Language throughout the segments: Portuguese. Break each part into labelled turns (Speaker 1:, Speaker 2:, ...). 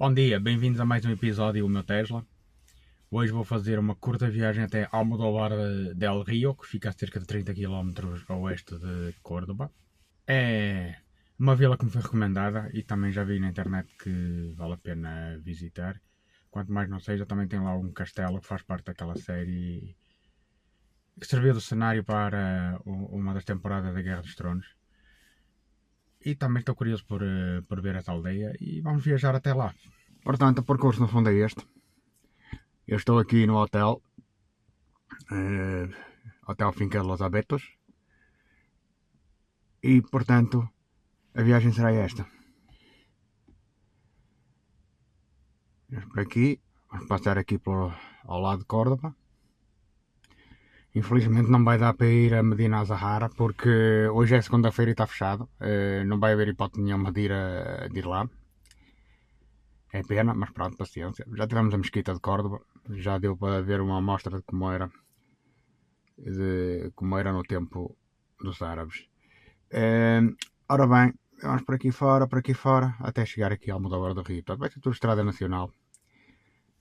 Speaker 1: Bom dia, bem-vindos a mais um episódio do meu Tesla. Hoje vou fazer uma curta viagem até Almodóvar del Rio, que fica a cerca de 30 km a oeste de Córdoba. É uma vila que me foi recomendada e também já vi na internet que vale a pena visitar. Quanto mais não seja, também tem lá um castelo que faz parte daquela série que serviu de cenário para uma das temporadas da Guerra dos Tronos. E também estou curioso por ver essa aldeia e vamos viajar até lá. Portanto, o percurso no fundo é este. Eu estou aqui no hotel, Hotel Finca de Los Abetos, e portanto a viagem será esta. Por aqui, vamos passar aqui ao lado de Córdoba. Infelizmente não vai dar para ir a Medina Azahara porque hoje é segunda-feira e está fechado. Não vai haver hipótese nenhuma de ir lá. É pena, mas pronto, paciência. Já tivemos a Mesquita de Córdoba, já deu para ver uma amostra de como era no tempo dos árabes. Ora bem, vamos por aqui fora, até chegar aqui ao Almodóvar do Rio. Portanto, vai ser tudo estrada nacional.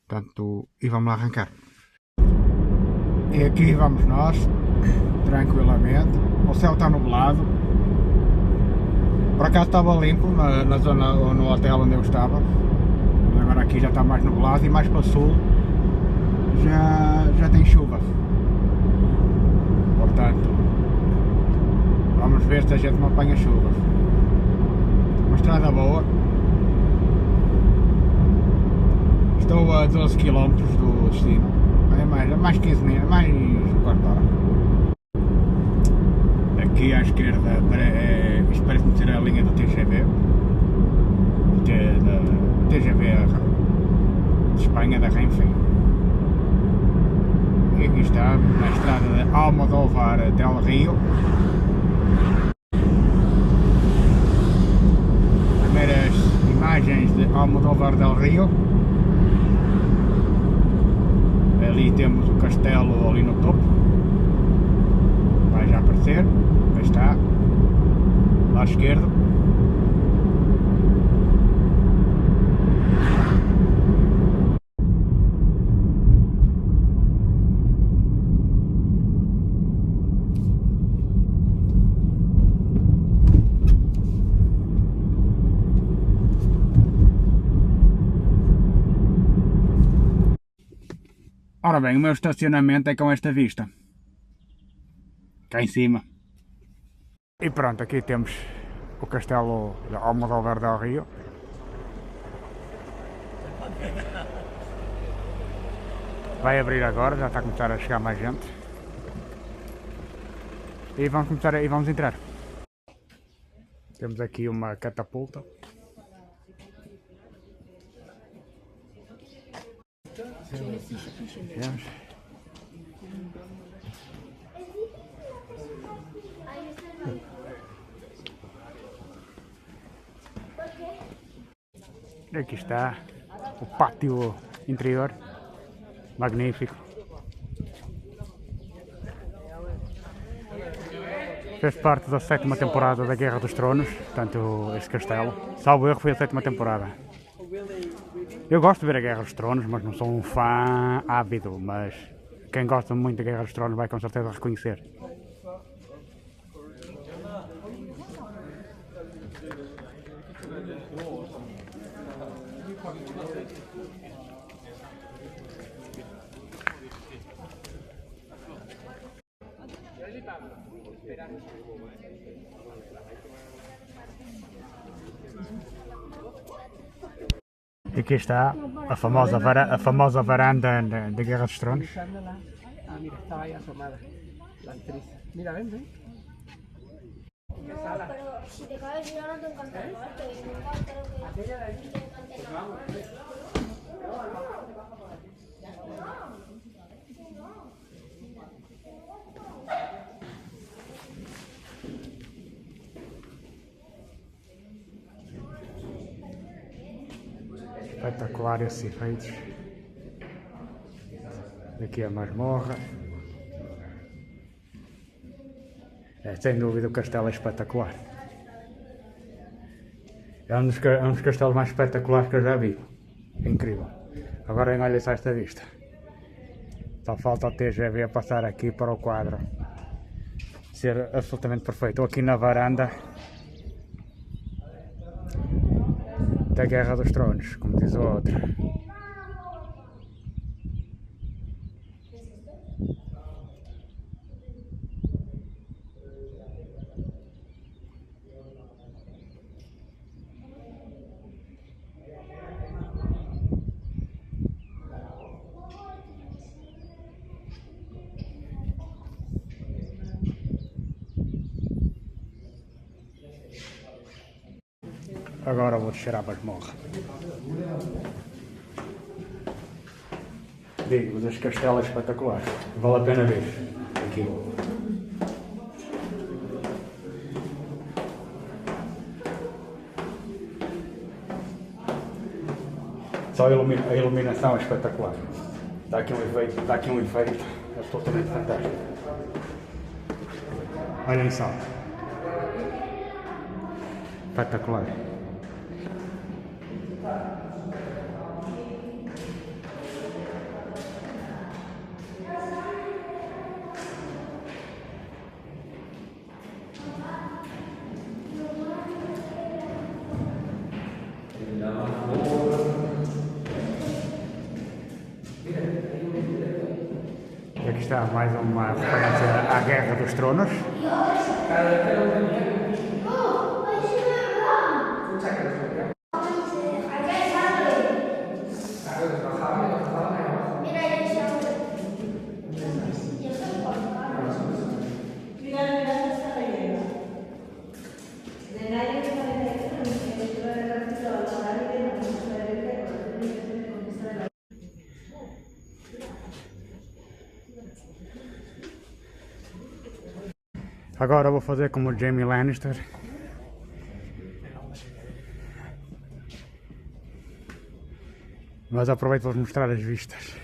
Speaker 1: Portanto, e vamos lá arrancar. E aqui vamos nós, tranquilamente. O céu está nublado. Por acaso estava limpo na zona, no hotel onde eu estava. Agora aqui já está mais nublado e mais para o sul já tem chuva. Portanto, vamos ver se a gente não apanha chuva. Uma estrada boa. Estou a 12 km do destino. É mais 15 minutos, mais um quarto de hora. Aqui à esquerda, isto parece-me ser a linha do TGV. TGV de Espanha, da Renfe. E aqui está, na estrada de Almodóvar del Rio. Primeiras imagens de Almodóvar del Rio. Ali temos o castelo ali no topo. Vai já aparecer. Aí está. Lado esquerdo. Ora bem, o meu estacionamento é com esta vista. Cá em cima. E pronto, aqui temos o castelo de Almodóvar del Rio. Vai abrir agora, já está a começar a chegar mais gente. E vamos entrar. Temos aqui uma catapulta. Temos. Aqui está o pátio interior, magnífico. Fez parte da 7ª temporada da Guerra dos Tronos, portanto este castelo. Salvo erro, foi a 7ª temporada. Eu gosto de ver a Guerra dos Tronos, mas não sou um fã ávido, mas quem gosta muito da Guerra dos Tronos vai com certeza reconhecer. E aqui está a famosa varanda da Guerra dos Tronos.
Speaker 2: Ah, mira, estaba ahí asomada la actriz. Mira, ven, ven.
Speaker 3: No, pero si te caes yo no te encanta el norte, me encanta lo que te encanta nada.
Speaker 1: Espetacular esses efeitos. Aqui a masmorra. Sem dúvida o castelo é espetacular. É um dos castelos mais espetaculares que eu já vi. É incrível. Agora olha só esta vista. Só falta o TGV passar aqui para o quadro. Ser absolutamente perfeito. Estou aqui na varanda da Guerra dos Tronos, como diz o outro. Agora vou descer à masmorra. Digo-vos, este castelo é espetacular. Vale a pena ver aqui. Só a iluminação é espetacular. Dá aqui um efeito absolutamente fantástico. Olhem só. Espetacular. E aqui está mais uma referência à Guerra dos Tronos. Agora vou fazer como o Jaime Lannister. Mas aproveito para vos mostrar as vistas.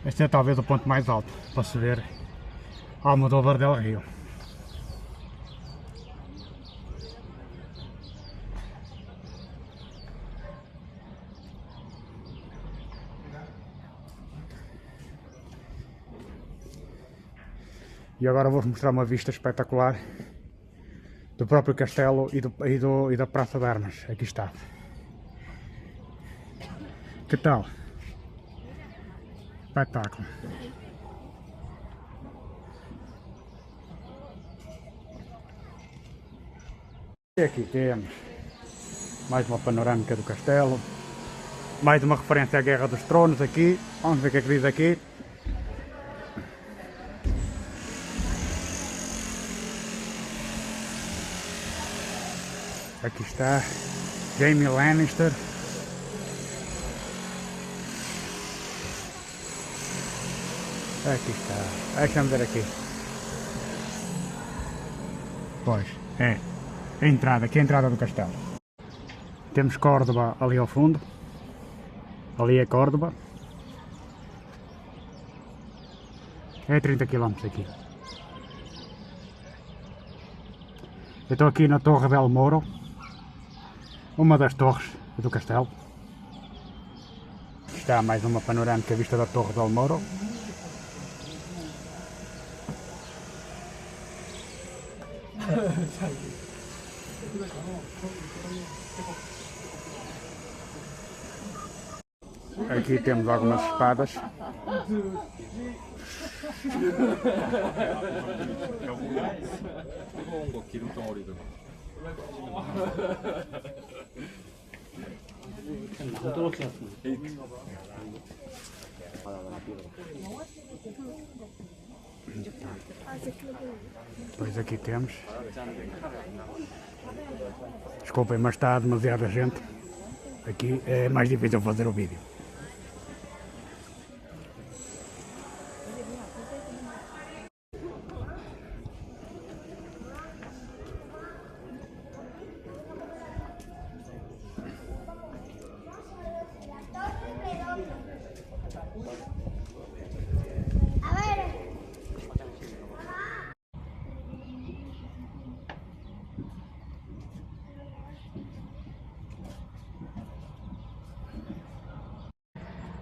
Speaker 1: Este é talvez o ponto mais alto para se ver Almodóvar del Rio. E agora vou-vos mostrar uma vista espetacular do próprio castelo e da Praça de Armas. Aqui está. Que tal? Espetáculo. E aqui temos mais uma panorâmica do castelo, mais uma referência à Guerra dos Tronos aqui. Vamos ver o que é que diz aqui. Aqui está Jaime Lannister. Aqui está, deixa-me ver aqui. Pois, é a entrada, aqui é a entrada do castelo. Temos Córdoba ali ao fundo. Ali é Córdoba. É 30 km aqui. Eu estou aqui na Torre del Moro, uma das torres do castelo. Está mais uma panorâmica vista da Torre del Moro. Aqui temos algumas espadas. Pois aqui temos. Desculpem, mas está demasiada gente. Aqui é mais difícil fazer o vídeo.
Speaker 3: A ver.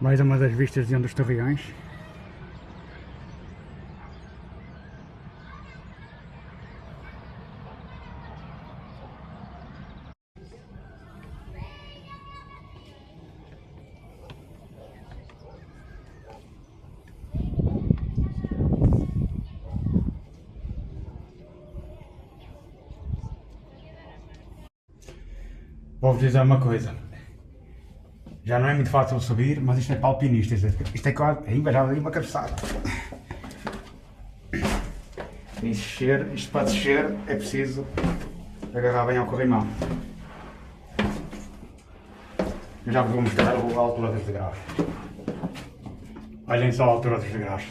Speaker 1: Mais uma das vistas de um dos torreões. Vou-vos dizer uma coisa. Já não é muito fácil subir, mas isto é para alpinistas. Isto é quase. Ainda já dei uma cabeçada. Isto para descer é preciso agarrar bem ao corrimão. Eu já vos vou mostrar a altura dos degraus. Olhem só a altura dos degraus.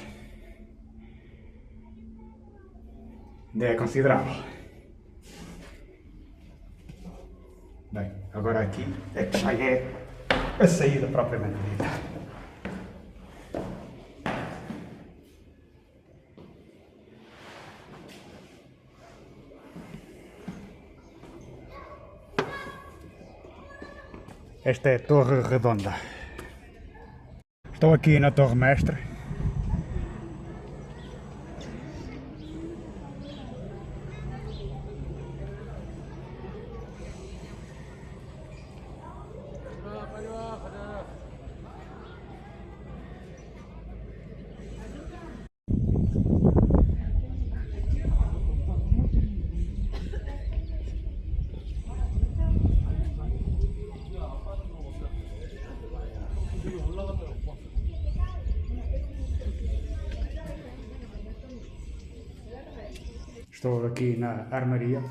Speaker 1: Ainda é considerável. Bem, agora aqui é que já é a saída propriamente dita. Esta é a Torre Redonda. Estou aqui na Torre Mestre. Estou aqui na armaria.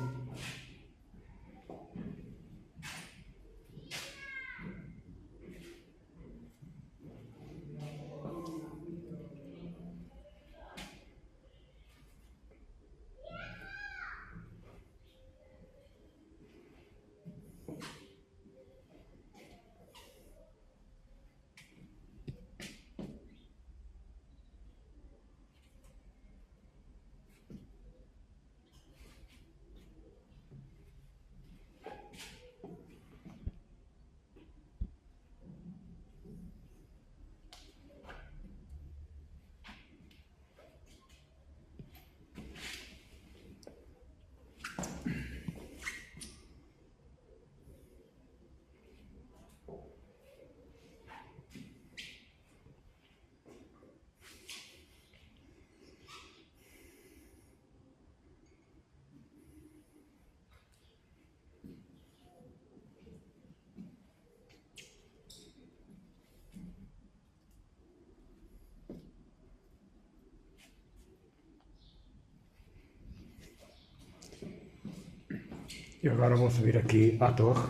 Speaker 1: E agora vou subir aqui à torre.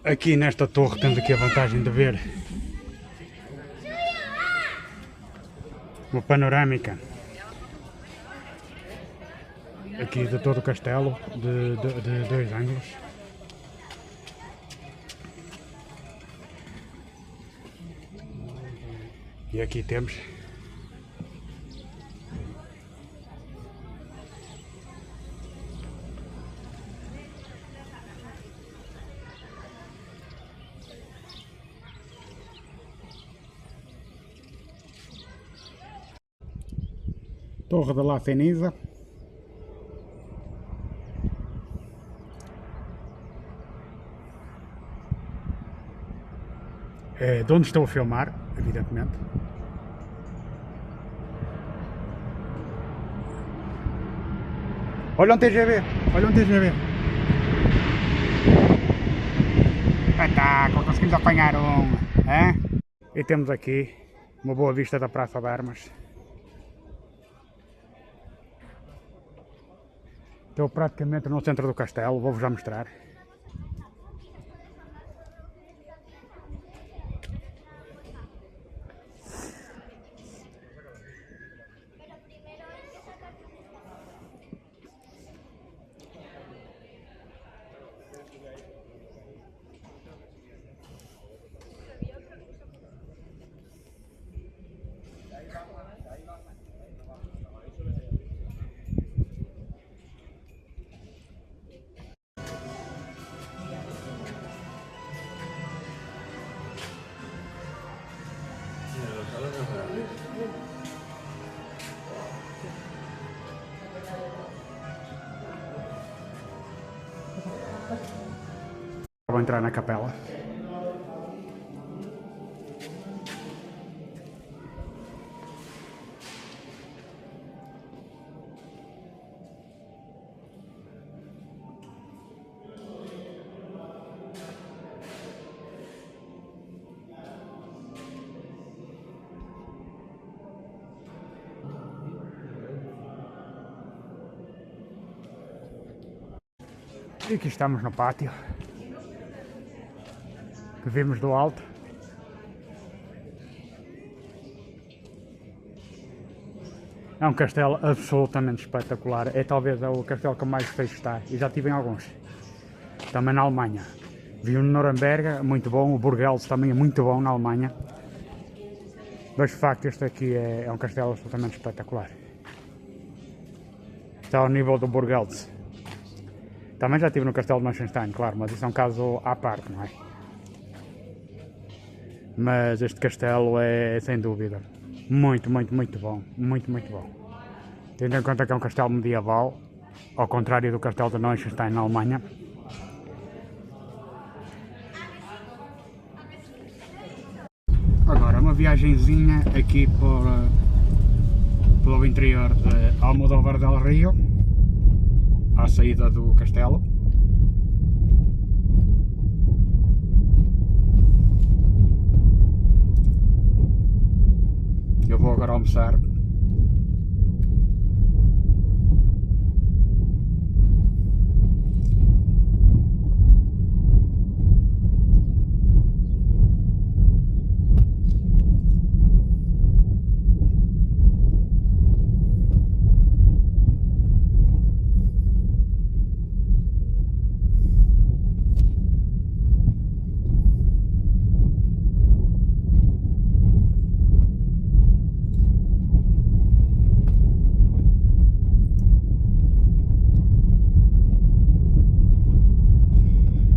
Speaker 1: Aqui nesta torre temos aqui a vantagem de ver uma panorâmica aqui de todo o castelo, de dois ângulos. E aqui temos Torre de la Ceniza. De onde estou a filmar, evidentemente. Olha um TGV, olha um TGV. Espetáculo, conseguimos apanhar um. Hein? E temos aqui uma boa vista da Praça de Armas. Estou praticamente no centro do castelo, vou-vos já mostrar. Vou entrar na capela. E aqui estamos no pátio, que vimos do alto. É um castelo absolutamente espetacular, é talvez o castelo que mais gostei de estar, e já tive em alguns. Também na Alemanha. Vi o Nuremberg, muito bom, o Burgels também é muito bom na Alemanha. Mas de facto este aqui é um castelo absolutamente espetacular. Está ao nível do Burgels. Também já estive no castelo de Neuschwanstein, claro, mas isso é um caso à parte, não é? Mas este castelo é, sem dúvida, muito bom, muito bom. Tendo em conta que é um castelo medieval, ao contrário do castelo de Neuschwanstein na Alemanha. Agora, uma viagenzinha aqui pelo interior de Almodóvar del Rio, à saída do castelo. Eu vou agora almoçar.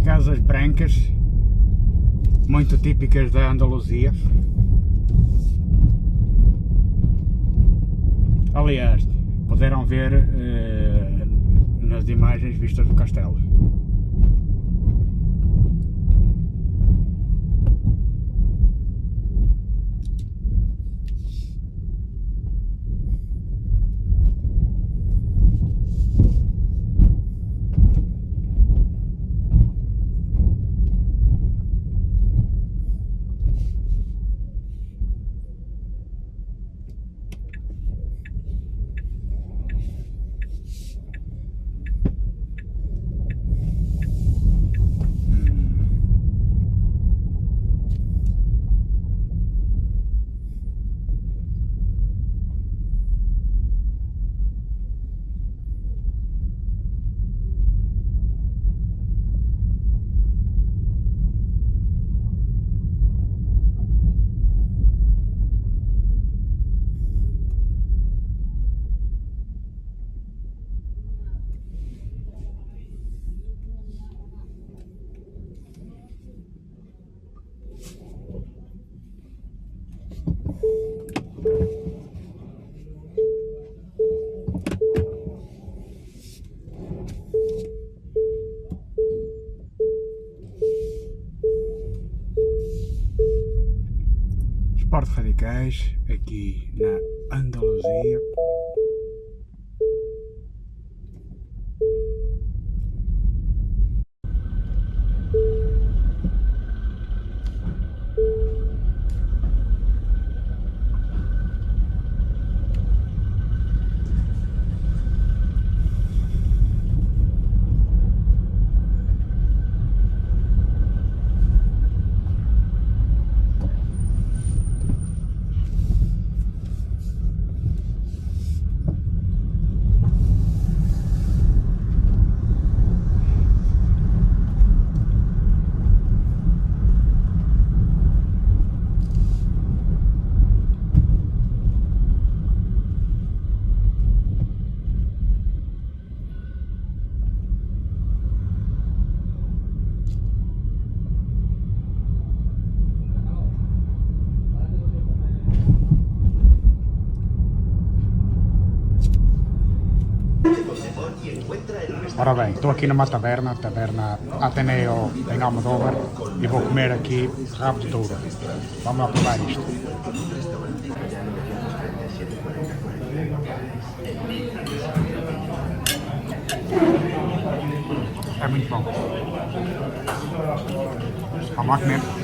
Speaker 1: Casas brancas, muito típicas da Andaluzia. Aliás, puderam ver nas imagens vistas do castelo. bar de radicais, aqui na Andaluzia. Ora bem, estou aqui numa taberna Ateneo em Almodóvar e vou comer aqui rabo de touro. Vamos lá provar isto. É muito bom. Vamos lá comer.